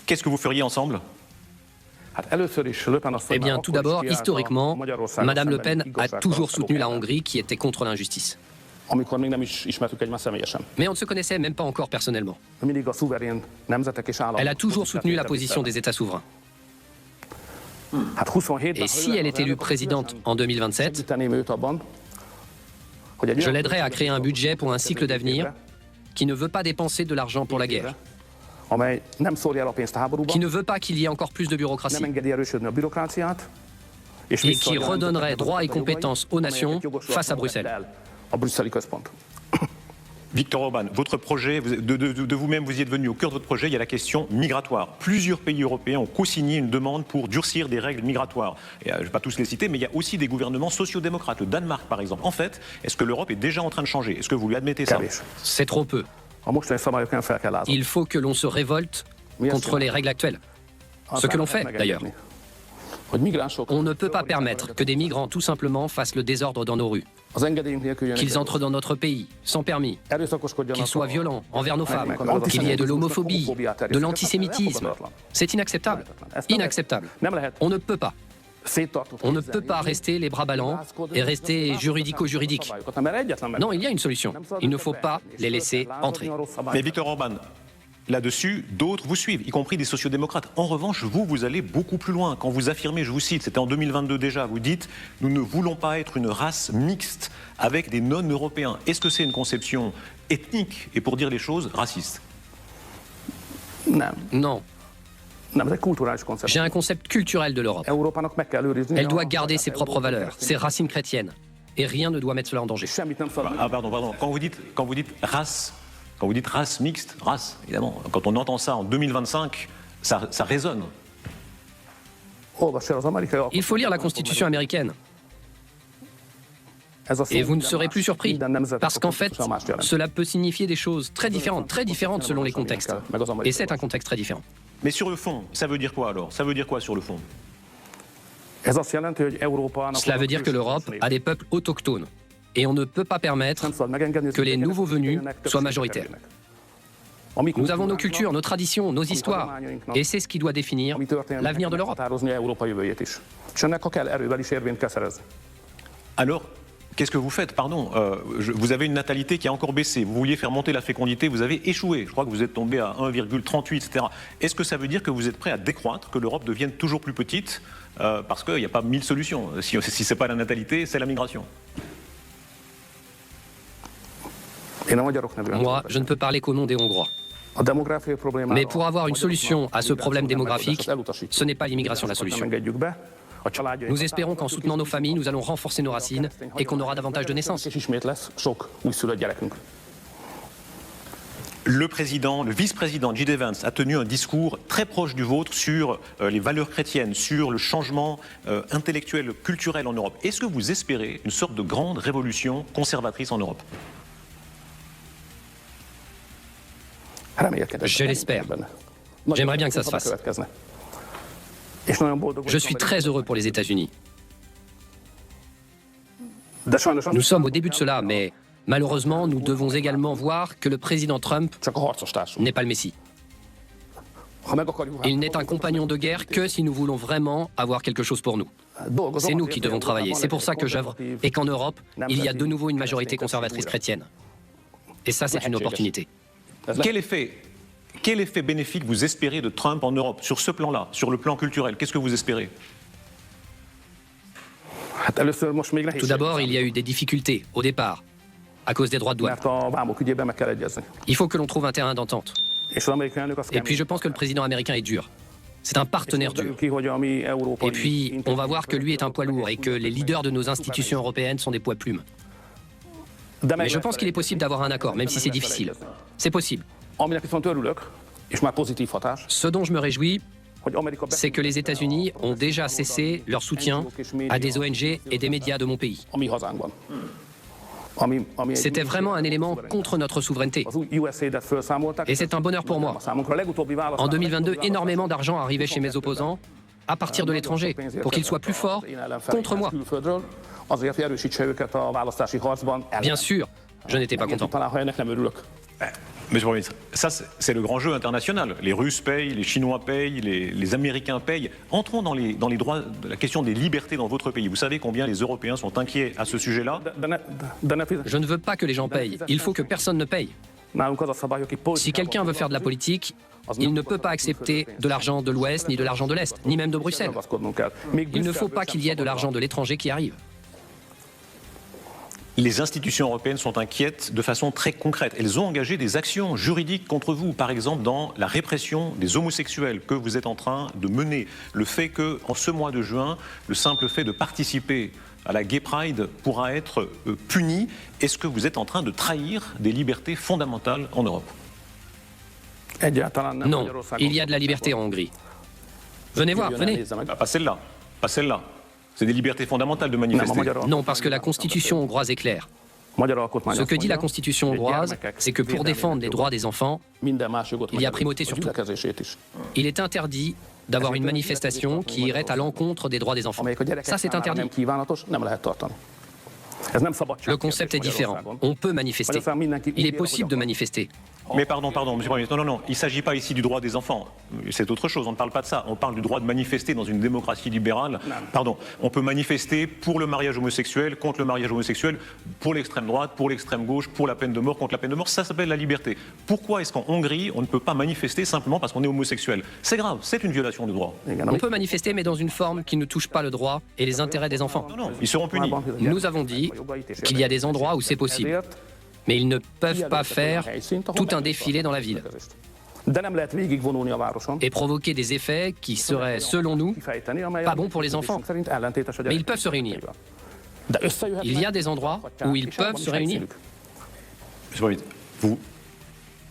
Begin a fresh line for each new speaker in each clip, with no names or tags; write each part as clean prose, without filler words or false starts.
Qu'est-ce que vous feriez ensemble?
Eh bien, tout d'abord, historiquement, Madame Le Pen a toujours soutenu la Hongrie qui était contre l'injustice. Mais on ne se connaissait même pas encore personnellement. Elle a toujours soutenu la position des États souverains. Et si elle est élue présidente en 2027, je l'aiderai à créer un budget pour un cycle d'avenir qui ne veut pas dépenser de l'argent pour la guerre, qui ne veut pas qu'il y ait encore plus de bureaucratie et qui redonnerait droits et compétences aux nations face à Bruxelles.
Viktor Orban, votre projet, de vous-même, vous y êtes venu au cœur de votre projet, il y a la question migratoire. Plusieurs pays européens ont co-signé une demande pour durcir des règles migratoires. Et, je ne vais pas tous les citer, mais il y a aussi des gouvernements sociodémocrates. Le Danemark, par exemple. En fait, est-ce que l'Europe est déjà en train de changer? Est-ce que vous lui admettez ça?
C'est trop peu. Il faut que l'on se révolte contre les règles actuelles. Ce que l'on fait, d'ailleurs. On ne peut pas permettre que des migrants, tout simplement, fassent le désordre dans nos rues. Qu'ils entrent dans notre pays, sans permis. Qu'ils soient violents envers nos femmes. Qu'il y ait de l'homophobie, de l'antisémitisme. C'est inacceptable. Inacceptable. On ne peut pas. On ne peut pas rester les bras ballants et rester juridico-juridique. Non, il y a une solution. Il ne faut pas les laisser entrer.
Mais Viktor Orban, là-dessus, d'autres vous suivent, y compris des sociodémocrates. En revanche, vous allez beaucoup plus loin. Quand vous affirmez, je vous cite, c'était en 2022 déjà, vous dites « Nous ne voulons pas être une race mixte avec des non-européens ». Est-ce que c'est une conception ethnique et, pour dire les choses, raciste?
Non. J'ai un concept culturel de l'Europe. Elle doit garder ses propres valeurs, ses racines chrétiennes. Et rien ne doit mettre cela en danger.
Ah, pardon. Quand vous dites race... Quand vous dites race mixte, race, évidemment, quand on entend ça en 2025, ça résonne.
Il faut lire la Constitution américaine. Et vous ne serez plus surpris, parce qu'en fait, cela peut signifier des choses très différentes selon les contextes. Et c'est un contexte très différent.
Mais sur le fond, ça veut dire quoi alors? Ça veut dire quoi sur le fond?
Cela veut dire que l'Europe a des peuples autochtones. Et on ne peut pas permettre que les nouveaux venus soient majoritaires. Nous avons nos cultures, nos traditions, nos histoires. Et c'est ce qui doit définir l'avenir de l'Europe.
Alors, qu'est-ce que vous faites? Pardon, vous avez une natalité qui a encore baissé. Vous vouliez faire monter la fécondité, vous avez échoué. Je crois que vous êtes tombé à 1,38, etc. Est-ce que ça veut dire que vous êtes prêt à décroître, que l'Europe devienne toujours plus petite? Parce qu'il n'y a pas 1000 solutions. Si ce n'est pas la natalité, c'est la migration.
Moi, je ne peux parler qu'au nom des Hongrois. Mais pour avoir une solution à ce problème démographique, ce n'est pas l'immigration la solution. Nous espérons qu'en soutenant nos familles, nous allons renforcer nos racines et qu'on aura davantage de naissances.
Le vice-président J.D. Vance a tenu un discours très proche du vôtre sur les valeurs chrétiennes, sur le changement intellectuel, culturel en Europe. Est-ce que vous espérez une sorte de grande révolution conservatrice en Europe?
Je l'espère. J'aimerais bien que ça se fasse. Je suis très heureux pour les États-Unis. Nous sommes au début de cela, mais malheureusement, nous devons également voir que le président Trump n'est pas le Messie. Il n'est un compagnon de guerre que si nous voulons vraiment avoir quelque chose pour nous. C'est nous qui devons travailler. C'est pour ça que j'œuvre. Et qu'en Europe, il y a de nouveau une majorité conservatrice chrétienne. Et ça, c'est une opportunité.
Quel effet bénéfique vous espérez de Trump en Europe, sur ce plan-là, sur le plan culturel? Qu'est-ce que vous espérez?
Tout d'abord, il y a eu des difficultés au départ, à cause des droits de douane. Il faut que l'on trouve un terrain d'entente. Et puis je pense que le président américain est dur. C'est un partenaire dur. Et puis, on va voir que lui est un poids lourd et que les leaders de nos institutions européennes sont des poids plumes. Mais je pense qu'il est possible d'avoir un accord, même si c'est difficile. C'est possible. Ce dont je me réjouis, c'est que les États-Unis ont déjà cessé leur soutien à des ONG et des médias de mon pays. C'était vraiment un élément contre notre souveraineté. Et c'est un bonheur pour moi. En 2022, énormément d'argent arrivait chez mes opposants à partir de l'étranger, pour qu'ils soient plus forts contre moi. Bien sûr, je n'étais pas content.
Monsieur le Premier ministre, ça c'est le grand jeu international. Les Russes payent, les Chinois payent, les Américains payent. Entrons dans les droits, la question des libertés dans votre pays. Vous savez combien les Européens sont inquiets à ce sujet-là?
Je ne veux pas que les gens payent. Il faut que personne ne paye. Si quelqu'un veut faire de la politique, il ne peut pas accepter de l'argent de l'Ouest, ni de l'argent de l'Est, ni même de Bruxelles. Il ne faut pas qu'il y ait de l'argent de l'étranger qui arrive.
Les institutions européennes sont inquiètes de façon très concrète. Elles ont engagé des actions juridiques contre vous, par exemple dans la répression des homosexuels que vous êtes en train de mener. Le fait qu'en ce mois de juin, le simple fait de participer à la Gay Pride pourra être puni. Est-ce que vous êtes en train de trahir des libertés fondamentales en Europe?
Non, il y a de la liberté en Hongrie. Venez voir, venez.
Pas celle-là, pas celle-là. C'est des libertés fondamentales de manifester.
Non, parce que la constitution hongroise est claire. Ce que dit la constitution hongroise, c'est que pour défendre les droits des enfants, il y a primauté sur tout. Il est interdit d'avoir une manifestation qui irait à l'encontre des droits des enfants. Ça, c'est interdit. Le concept est différent. On peut manifester. Il est possible de manifester.
Mais pardon, monsieur le Premier ministre, non, il ne s'agit pas ici du droit des enfants. C'est autre chose, on ne parle pas de ça. On parle du droit de manifester dans une démocratie libérale. Pardon, on peut manifester pour le mariage homosexuel, contre le mariage homosexuel, pour l'extrême droite, pour l'extrême gauche, pour la peine de mort, contre la peine de mort. Ça s'appelle la liberté. Pourquoi est-ce qu'en Hongrie, on ne peut pas manifester simplement parce qu'on est homosexuel? C'est grave, c'est une violation du droit.
On peut manifester, mais dans une forme qui ne touche pas le droit et les intérêts des enfants.
Non, ils seront punis.
Nous avons dit qu'il y a des endroits où c'est possible. Mais ils ne peuvent pas faire tout un défilé dans la ville et provoquer des effets qui seraient, selon nous, pas bons pour les enfants. Mais ils peuvent se réunir. Il y a des endroits où ils peuvent se réunir.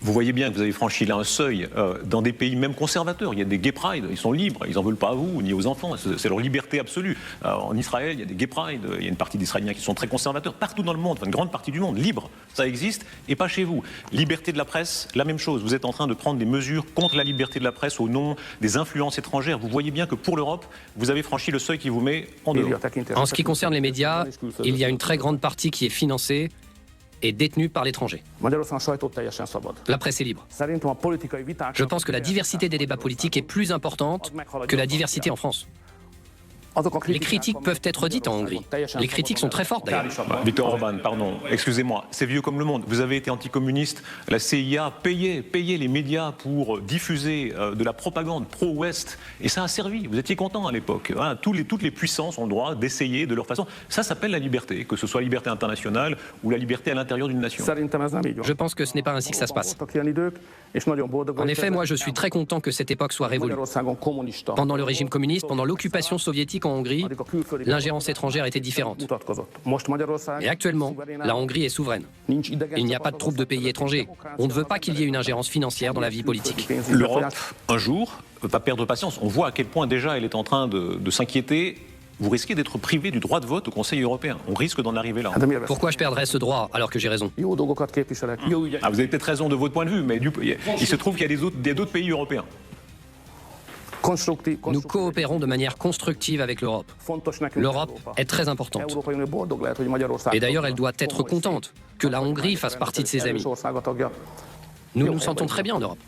Vous voyez bien que vous avez franchi là un seuil dans des pays même conservateurs. Il y a des gay pride, ils sont libres, ils n'en veulent pas à vous ni aux enfants, c'est leur liberté absolue. En Israël, il y a des gay pride, il y a une partie d'Israéliens qui sont très conservateurs, partout dans le monde, enfin, une grande partie du monde, libre, ça existe, et pas chez vous. Liberté de la presse, la même chose, vous êtes en train de prendre des mesures contre la liberté de la presse au nom des influences étrangères. Vous voyez bien que pour l'Europe, vous avez franchi le seuil qui vous met en dehors.
En ce qui concerne les médias, il y a une très grande partie qui est financée et détenue par l'étranger. La presse est libre. Je pense que la diversité des débats politiques est plus importante que la diversité en France. Les critiques peuvent être dites en Hongrie. Les critiques sont très fortes d'ailleurs.
Viktor Orban, pardon, excusez-moi, c'est vieux comme le monde. Vous avez été anticommuniste, la CIA payait les médias pour diffuser de la propagande pro-Ouest, et ça a servi. Vous étiez content à l'époque. Hein, toutes les puissances ont le droit d'essayer de leur façon. Ça s'appelle la liberté, que ce soit la liberté internationale ou la liberté à l'intérieur d'une nation.
Je pense que ce n'est pas ainsi que ça se passe. En effet, moi je suis très content que cette époque soit révolue. Pendant le régime communiste, pendant l'occupation soviétique en Hongrie, l'ingérence étrangère était différente. Et actuellement, la Hongrie est souveraine. Il n'y a pas de troupes de pays étrangers. On ne veut pas qu'il y ait une ingérence financière dans la vie politique.
L'Europe, un jour, va perdre patience. On voit à quel point déjà elle est en train de s'inquiéter. Vous risquez d'être privé du droit de vote au Conseil européen. On risque d'en arriver là.
Pourquoi je perdrais ce droit alors que j'ai raison?
Vous avez peut-être raison de votre point de vue, mais il se trouve qu'il y a d'autres pays européens.
Nous coopérons de manière constructive avec l'Europe. L'Europe est très importante. Et d'ailleurs, elle doit être contente que la Hongrie fasse partie de ses amis. Nous nous sentons très bien en Europe.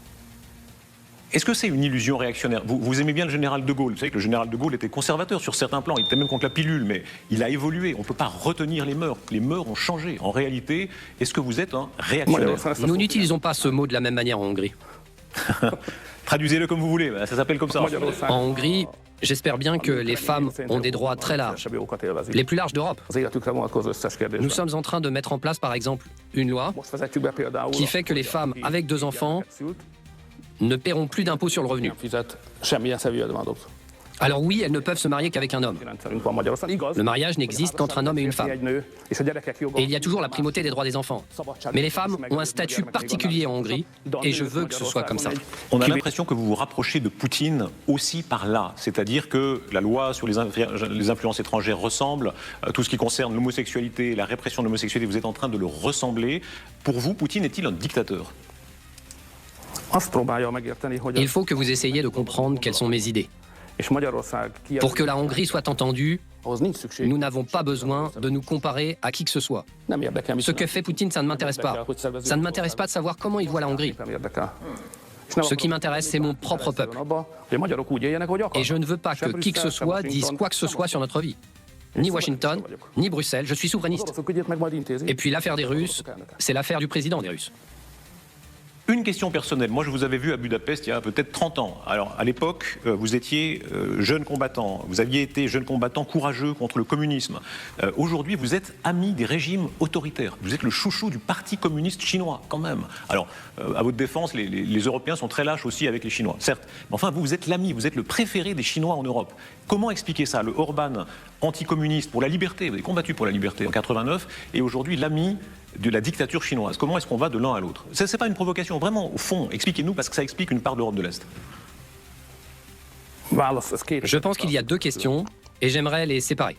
Est-ce que c'est une illusion réactionnaire? Vous aimez bien le général de Gaulle. Vous savez que le général de Gaulle était conservateur sur certains plans. Il était même contre la pilule, mais il a évolué. On ne peut pas retenir les mœurs. Les mœurs ont changé. En réalité, est-ce que vous êtes un réactionnaire?
Nous n'utilisons pas ce mot de la même manière en Hongrie.
Traduisez-le comme vous voulez, ça s'appelle comme ça.
En Hongrie, j'espère bien que les femmes ont des droits très larges, les plus larges d'Europe. Nous sommes en train de mettre en place, par exemple, une loi qui fait que les femmes avec 2 enfants ne paieront plus d'impôts sur le revenu. Alors oui, elles ne peuvent se marier qu'avec un homme. Le mariage n'existe qu'entre un homme et une femme. Et il y a toujours la primauté des droits des enfants. Mais les femmes ont un statut particulier en Hongrie, et je veux que ce soit comme ça.
On a l'impression que vous vous rapprochez de Poutine aussi par là. C'est-à-dire que la loi sur les influences étrangères ressemble, tout ce qui concerne l'homosexualité, la répression de l'homosexualité, vous êtes en train de le ressembler. Pour vous, Poutine est-il un dictateur?
Il faut que vous essayiez de comprendre quelles sont mes idées. Pour que la Hongrie soit entendue, nous n'avons pas besoin de nous comparer à qui que ce soit. Ce que fait Poutine, ça ne m'intéresse pas. Ça ne m'intéresse pas de savoir comment il voit la Hongrie. Ce qui m'intéresse, c'est mon propre peuple. Et je ne veux pas que qui que ce soit dise quoi que ce soit sur notre vie. Ni Washington, ni Bruxelles, je suis souverainiste. Et puis l'affaire des Russes, c'est l'affaire du président des Russes.
Une question personnelle. Moi, je vous avais vu à Budapest il y a peut-être 30 ans. Alors, à l'époque, vous étiez jeune combattant. Vous aviez été jeune combattant courageux contre le communisme. Aujourd'hui, vous êtes ami des régimes autoritaires. Vous êtes le chouchou du Parti communiste chinois, quand même. Alors, à votre défense, les Européens sont très lâches aussi avec les Chinois, certes. Mais enfin, vous êtes l'ami, vous êtes le préféré des Chinois en Europe. Comment expliquer ça? Le Orban anticommuniste pour la liberté, vous avez combattu pour la liberté en 89, et aujourd'hui l'ami de la dictature chinoise. Comment est-ce qu'on va de l'un à l'autre? Ce n'est pas une provocation, vraiment, au fond, expliquez-nous, parce que ça explique une part d'Europe de l'Est.
Je pense qu'il y a deux questions, et j'aimerais les séparer.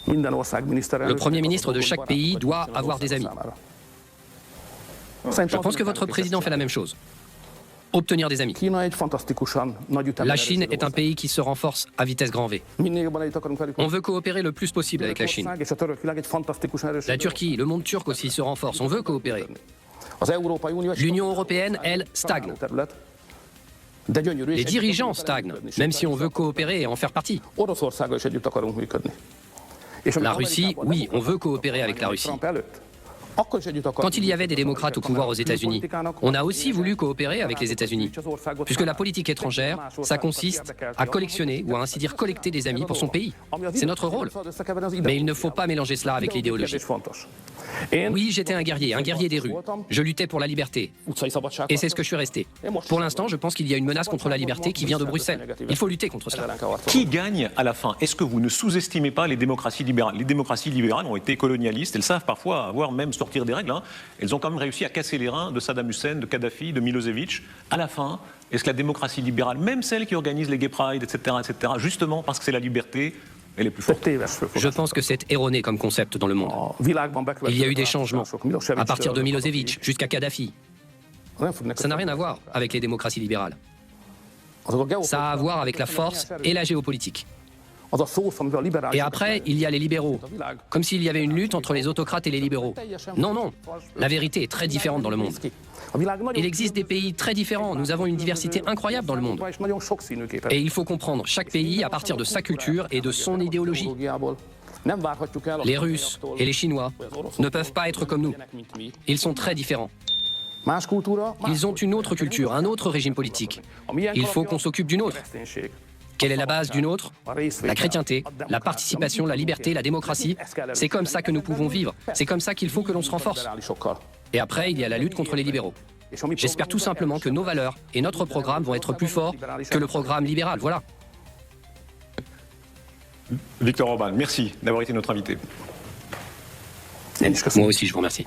Le Premier ministre de chaque pays doit avoir des amis. Je pense que votre président fait la même chose. Obtenir des amis. La Chine est un pays qui se renforce à vitesse grand V. On veut coopérer le plus possible avec la Chine. La Turquie, le monde turc aussi se renforce. On veut coopérer. L'Union européenne, elle, stagne. Les dirigeants stagnent, même si on veut coopérer et en faire partie. La Russie, oui, on veut coopérer avec la Russie. Quand il y avait des démocrates au pouvoir aux États-Unis, on a aussi voulu coopérer avec les États-Unis, puisque la politique étrangère, ça consiste à collectionner, ou à ainsi dire collecter des amis pour son pays. C'est notre rôle. Mais il ne faut pas mélanger cela avec l'idéologie. Oui, j'étais un guerrier des rues. Je luttais pour la liberté. Et c'est ce que je suis resté. Pour l'instant, je pense qu'il y a une menace contre la liberté qui vient de Bruxelles. Il faut lutter contre cela.
Qui gagne à la fin? Est-ce que vous ne sous-estimez pas les démocraties libérales? Les démocraties libérales ont été colonialistes, elles savent parfois avoir même sortir des règles. Elles ont quand même réussi à casser les reins de Saddam Hussein, de Kadhafi, de Milosevic. À la fin, est-ce que la démocratie libérale, même celle qui organise les gay pride, etc., justement parce que c'est la liberté, elle est plus forte?
Je pense que c'est erroné comme concept dans le monde. Il y a eu des changements, à partir de Milosevic jusqu'à Kadhafi. Ça n'a rien à voir avec les démocraties libérales. Ça a à voir avec la force et la géopolitique. Et après, il y a les libéraux, comme s'il y avait une lutte entre les autocrates et les libéraux. Non, non, la vérité est très différente dans le monde. Il existe des pays très différents, nous avons une diversité incroyable dans le monde. Et il faut comprendre chaque pays à partir de sa culture et de son idéologie. Les Russes et les Chinois ne peuvent pas être comme nous. Ils sont très différents. Ils ont une autre culture, un autre régime politique. Il faut qu'on s'occupe d'une autre. Quelle est la base d'une autre? La chrétienté, la participation, la liberté, la démocratie. C'est comme ça que nous pouvons vivre. C'est comme ça qu'il faut que l'on se renforce. Et après, il y a la lutte contre les libéraux. J'espère tout simplement que nos valeurs et notre programme vont être plus forts que le programme libéral. Voilà.
Viktor Orbán, merci d'avoir été notre invité.
Moi aussi, je vous remercie.